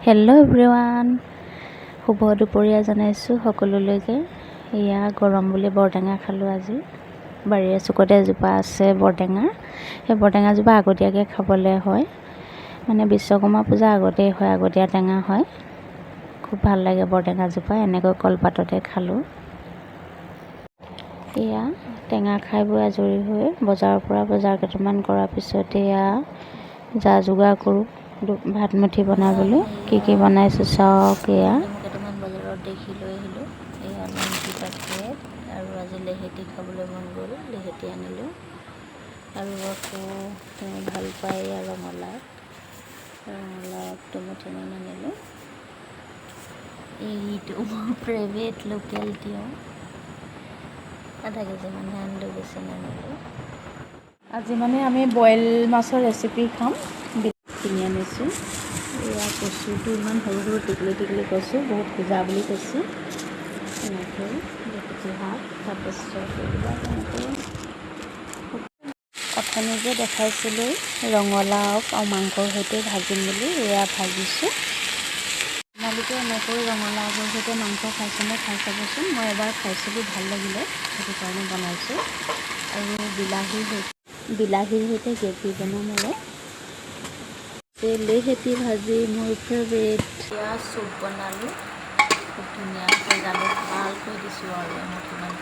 Hello' everyone, শুভ দুপৰীয়া জনাইছোঁ সকলোলৈকে। এয়া গৰম বুলি বৰটেঙা খালোঁ আজি। বাৰীৰে চুকতে এজোপা আছে বৰটেঙা। সেই বৰটেঙাজোপা আগতীয়াকৈ খাবলৈ হয়, মানে বিশ্বকৰ্মা পূজা আগতেই হয়, আগতীয়া টেঙা হয়। খুব ভাল লাগে বৰটেঙাজোপা। এনেকৈ কলপাততে খালোঁ। এয়া টেঙা খাই বৈ আজৰি হৈ বজাৰৰ পৰা বজাৰ কেইটামান কৰাৰ পিছতে এয়া যা যোগাৰ কৰোঁ ভাত মুঠি বনাবলৈ। কি বনাইছোঁ চাওক। এয়া কেইটামান বজাৰত দেখি লৈ আহিলোঁ। এয়া নিমকি পেকেট আৰু আজি লেহেতি খাবলৈ মন গ'ল, লেহেতি আনিলোঁ। আৰু আকৌ তেওঁ ভাল পায় এয়া ৰঙালাও দুমুঠিমান আনিলোঁ। এইটো মোৰ ফেভৰেট লোকেল তিয়ঁহ, আধা কেজিমানহে আনিলোঁ, বেছি নানিলোঁ। আজি মানে আমি বইল মাছৰ ৰেচিপি খাম। কিনি আনিছোঁ। এয়া কচুটো ইমান সৰু সৰু টিকলি টিকলি কচু, বহুত সিজা বুলি কৈছে। এনেকৈ লেহেতি শাক, তাৰপিছত এইবিলাক এনেকৈ অথনি যে দেখাইছিলোঁ ৰঙালাও আৰু মাংসৰ সৈতে ভাজিম বুলি, এয়া ভাজিছোঁ। আপোনালোকে এনেকৈ ৰঙালাওৰ সৈতে মাংস খাইছেনে? খাই চাবচোন। মই এবাৰ খাইছিলোঁ, ভাল লাগিলে, সেইটো কাৰণে বনাইছোঁ। আৰু বিলাহীৰ সৈতে গ্ৰেভি বনাম অলপ। লেহেতি ভাজি মোৰ ফেভৰেট। এয়া চুপ বনালোঁ, খুব ধুনীয়াকৈ জালুক ভালকৈ দিছোঁ আৰু এমুঠিমান